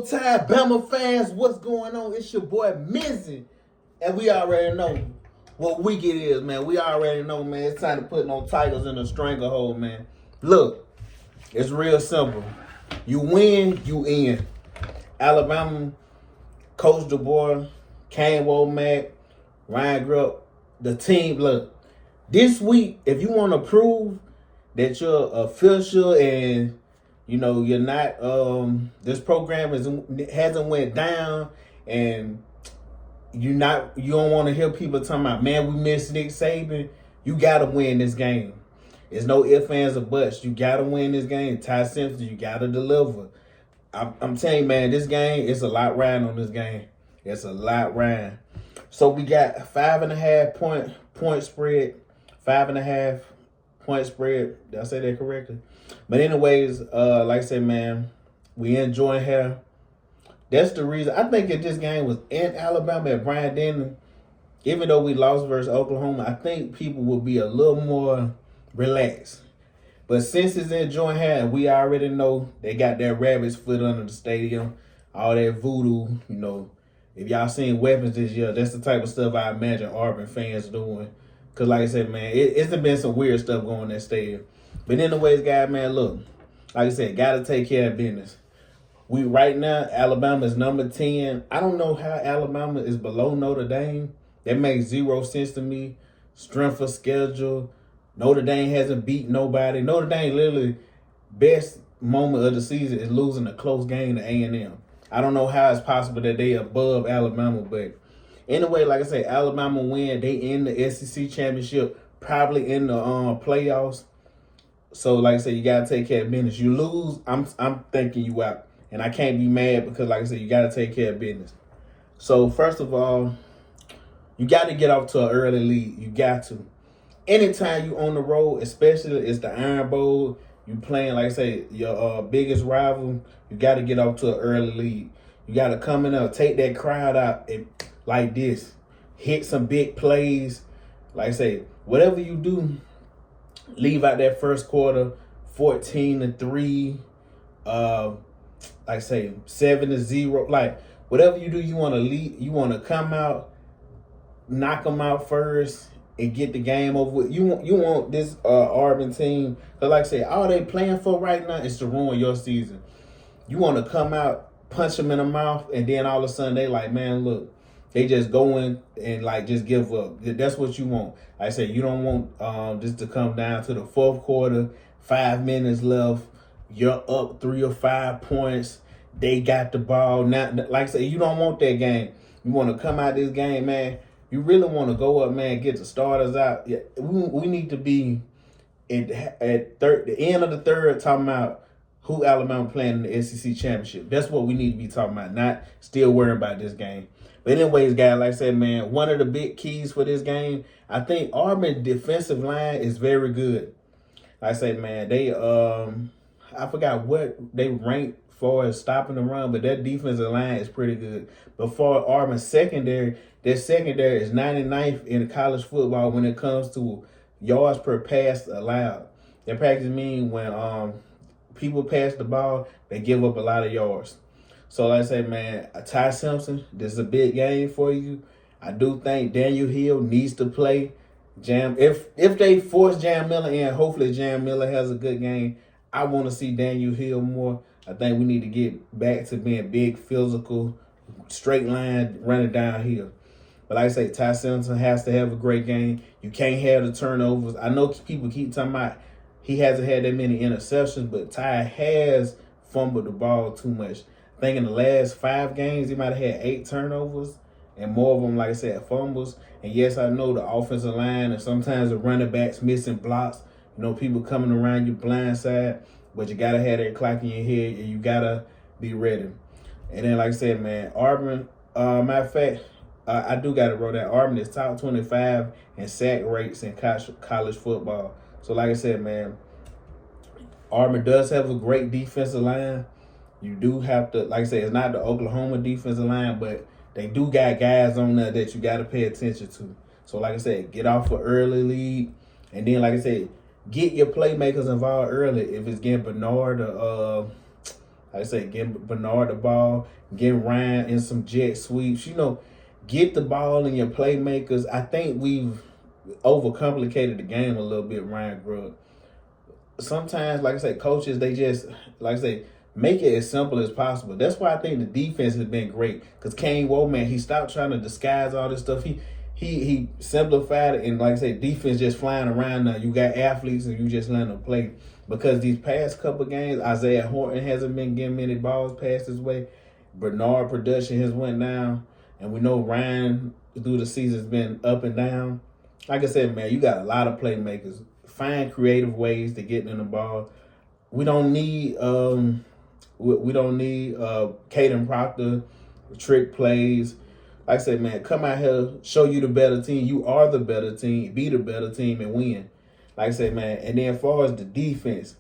Roll Tide, Bama fans, what's going on? It's your boy Mizzy. And we already know what week it is, man. We already know, man. It's time to put no Tigers in a stranglehold, man. Look, it's real simple. You win, you in. Alabama, Coach DeBoer, Kane Womack, Ryan Grubb, the team. Look, this week, if you want to prove that you're official and you're not this program hasn't went down, and you don't want to hear people talking about, man, we miss Nick Saban. You gotta win this game. There's no ifs, ands, or buts. You gotta win this game. Ty Simpson, you gotta deliver. I'm telling you, man, this game, it's a lot riding on this game. It's a lot riding. So we got 5.5 point spread, 5.5 point spread. Did I say that correctly? But anyways, like I said, man, we enjoying here. That's the reason. I think if this game was in Alabama at Bryant Denton, even though we lost versus Oklahoma, I think people will be a little more relaxed. But since it's in Joint here, we already know they got that rabbit's foot under the stadium, all that voodoo, If y'all seen weapons this year, that's the type of stuff I imagine Auburn fans doing. Because like I said, man, it's been some weird stuff going in that stadium. But anyways, guys, man, look, like I said, got to take care of business. We right now, Alabama is number 10. I don't know how Alabama is below Notre Dame. That makes zero sense to me. Strength of schedule. Notre Dame hasn't beat nobody. Notre Dame literally best moment of the season is losing a close game to A&M. I don't know how it's possible that they above Alabama, but anyway, like I said, Alabama win. They in the SEC championship, probably in the playoffs. So like I said, you gotta take care of business. You lose, I'm thinking you out. And I can't be mad because, like I said, you got to take care of business. So, first of all, you got to get off to an early lead. You got to. Anytime you on the road, especially it's the Iron Bowl, you playing, like I say, your biggest rival, you got to get off to an early lead. You got to come in up, take that crowd out like this. Hit some big plays. Like I say, whatever you do, leave out that first quarter 14-3. Like I say, 7-0. Like whatever you do, you want to lead. You want to come out, knock them out first, and get the game over with. You want this Auburn team, because like I say, all they playing for right now is to ruin your season. You want to come out, punch them in the mouth, and then all of a sudden they like, man, look, they just go in and like just give up. That's what you want. Like I say, you don't want this to come down to the fourth quarter, 5 minutes left. You're up 3 or 5 points. They got the ball. Now, like I said, you don't want that game. You want to come out this game, man. You really want to go up, man, get the starters out. Yeah, we need to be at the end of the third talking about who Alabama playing in the SEC championship. That's what we need to be talking about, not still worrying about this game. But anyways, guys, like I said, man, one of the big keys for this game, I think Auburn defensive line is very good. Like I said, man, they I forgot what they ranked for as stopping the run, but that defensive line is pretty good. But for Auburn's secondary, their secondary is 99th in college football when it comes to yards per pass allowed. That practice means when people pass the ball, they give up a lot of yards. So like I say, man, Ty Simpson, this is a big game for you. I do think Daniel Hill needs to play. If they force Jam Miller in, hopefully Jam Miller has a good game. I want to see Daniel Hill more. I think we need to get back to being big, physical, straight line, running downhill. But like I say, Ty Simpson has to have a great game. You can't have the turnovers. I know people keep talking about he hasn't had that many interceptions, but Ty has fumbled the ball too much. I think in the last 5 games, he might have had 8 turnovers, and more of them, like I said, fumbles. And yes, I know the offensive line and sometimes the running backs missing blocks. People coming around you blind side, but you got to have that clock in your head, and you got to be ready. And then, like I said, man, Auburn, matter of fact, I do got to wrote that Auburn is top 25 in sack rates in college football. So, like I said, man, Auburn does have a great defensive line. You do have to, like I said, it's not the Oklahoma defensive line, but they do got guys on there that you got to pay attention to. So, like I said, get off an early lead. And then, like I said, get your playmakers involved early. If it's getting Bernard or Like I say, getting Bernard the ball, getting Ryan in some jet sweeps. Get the ball in your playmakers. I think we've overcomplicated the game a little bit, Ryan Grubb. Sometimes, like I say, coaches, they just, like I say, make it as simple as possible. That's why I think the defense has been great. Because Kane Womack, he stopped trying to disguise all this stuff. He simplified it, and like I said, defense just flying around now. You got athletes and you just letting them play. Because these past couple games, Isaiah Horton hasn't been getting many balls passed his way. Bernard production has went down. And we know Ryan through the season has been up and down. Like I said, man, you got a lot of playmakers. Find creative ways to get in the ball. We don't need Caden Proctor trick plays. Like I said, man, come out here, show you the better team. You are the better team. Be the better team and win. Like I said, man. And then as far as the defense,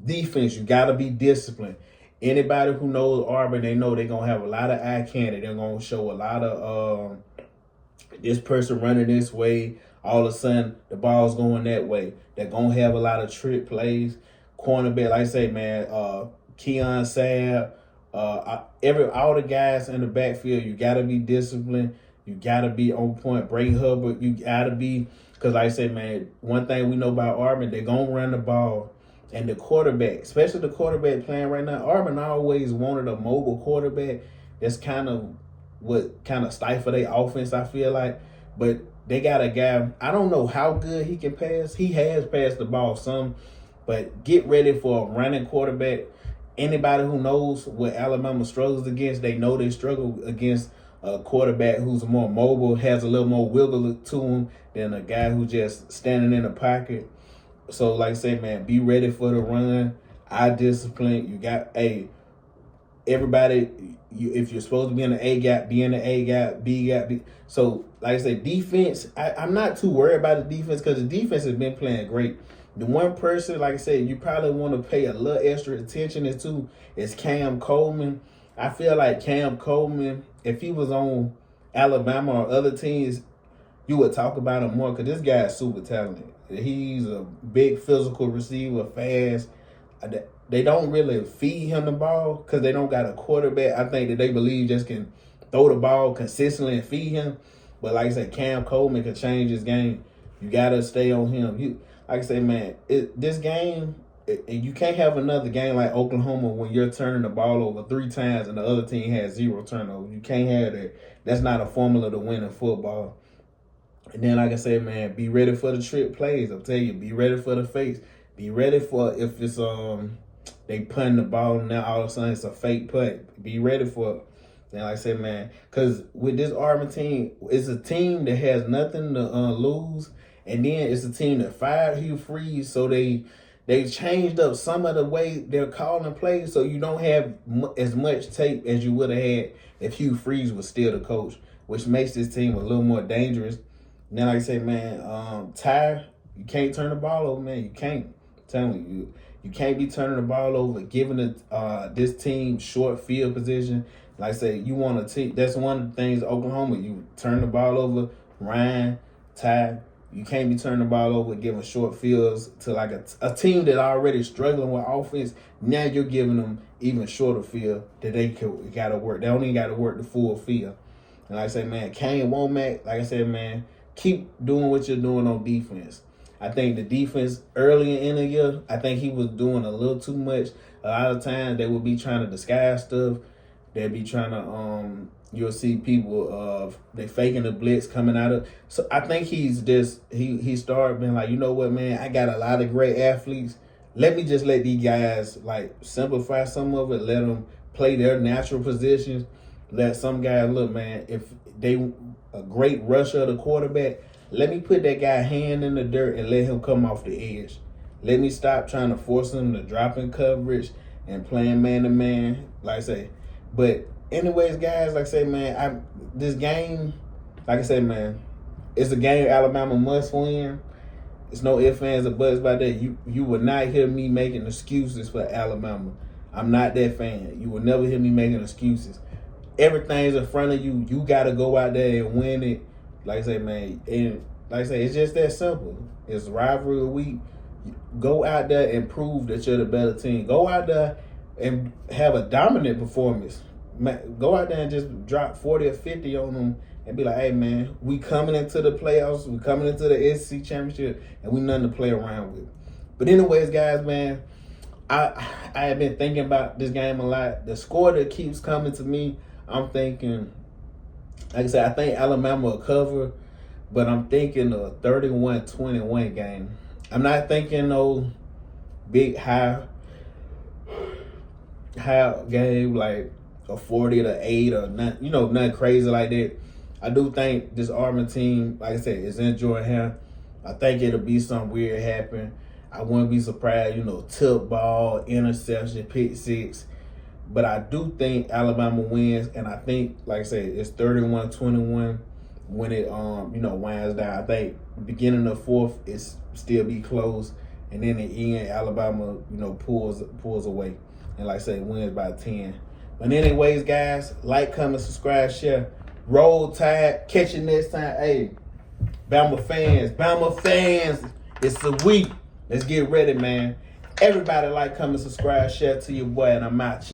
you got to be disciplined. Anybody who knows Auburn, they know they're going to have a lot of eye candy. They're going to show a lot of this person running this way. All of a sudden, the ball's going that way. They're going to have a lot of trick plays. Cornerback, like I say, man, Keon Sabb, all the guys in the backfield, you got to be disciplined. You got to be on point. Bray Hubbard, you got to be, because like I say, man, one thing we know about Auburn, they're going to run the ball. And the quarterback, especially the quarterback playing right now, Auburn always wanted a mobile quarterback. That's kind of what kind of stifle their offense, I feel like. But they got a guy, I don't know how good he can pass. He has passed the ball some, but get ready for a running quarterback. Anybody who knows what Alabama struggles against, they know they struggle against a quarterback who's more mobile, has a little more wiggle to him than a guy who just standing in the pocket. So, like I say, man, be ready for the run. Eye discipline. You got, everybody, if you're supposed to be in the A gap, be in the A gap, B gap. So, like I said, defense, I'm not too worried about the defense because the defense has been playing great. The one person, like I said, you probably want to pay a little extra attention to is Cam Coleman. I feel like Cam Coleman, if he was on Alabama or other teams, you would talk about him more because this guy is super talented. He's a big physical receiver, fast. They don't really feed him the ball because they don't got a quarterback. I think that they believe just can throw the ball consistently and feed him. But like I said, Cam Coleman can change his game. You got to stay on him. Like I say, man, this game, you can't have another game like Oklahoma when you're turning the ball over 3 times and the other team has 0 turnovers. You can't have that. That's not a formula to win in football. And then, like I said, man, be ready for the trick plays. I'll tell you, be ready for the fakes. Be ready for if it's they punting the ball and now all of a sudden it's a fake punt. Be ready for it. And like I said, man, because with this Auburn team, it's a team that has nothing to lose, and then it's a team that fired Hugh Freeze, so they changed up some of the way they're calling plays, so you don't have as much tape as you would have had if Hugh Freeze was still the coach, which makes this team a little more dangerous. And then, like I say, man, Ty, you can't turn the ball over, man. You can't. I'm telling you, you can't be turning the ball over, giving this team short field position. Like I say, you want to take. That's one of the things Oklahoma. You turn the ball over, Ryan, Ty. You can't be turning the ball over, giving short fields to like a team that already struggling with offense. Now you're giving them even shorter field that they got to work. They don't even got to work the full field. And like I say, man, Kane Womack, like I said, man, keep doing what you're doing on defense. I think the defense early in the year, I think he was doing a little too much. A lot of times they would be trying to disguise stuff. They'd be trying to, you'll see people, they faking the blitz coming out of. So I think he's just, he started being like, you know what, man, I got a lot of great athletes. Let me just let these guys, like, simplify some of it. Let them play their natural positions. Let some guys, look, man, if they a great rusher of the quarterback, let me put that guy hand in the dirt and let him come off the edge. Let me stop trying to force him to drop in coverage and playing man-to-man, like I say. But anyways, guys, like I say, man, this game, like I say, man, it's a game Alabama must win. It's no ifs, ands, or buts about that. You will not hear me making excuses for Alabama. I'm not that fan. You will never hear me making excuses. Everything's in front of you. You got to go out there and win it. Like I say, man, and like I say, it's just that simple. It's rivalry week. Go out there and prove that you're the better team. Go out there and have a dominant performance. Man, go out there and just drop 40 or 50 on them and be like, hey, man, we coming into the playoffs. We coming into the SEC championship, and we nothing to play around with. But anyways, guys, man, I have been thinking about this game a lot. The score that keeps coming to me, I'm thinking, like I said, I think Alabama will cover, but I'm thinking a 31-21 game. I'm not thinking no big high game like a 40-8 or nothing, nothing crazy like that. I do think this Auburn team, like I said, is enjoying him. I think it'll be something weird happen. I wouldn't be surprised, tip ball, interception, pick six. But I do think Alabama wins, and I think, like I said, it's 31-21 when it winds down. I think beginning of fourth, it's still be close, and then at the end, Alabama, pulls away. And like I say, wins by 10. But anyways, guys, like, comment, subscribe, share. Roll Tide. Catch you next time. Hey, Bama fans, it's a week. Let's get ready, man. Everybody like, comment, subscribe, share to your boy, and I'm out.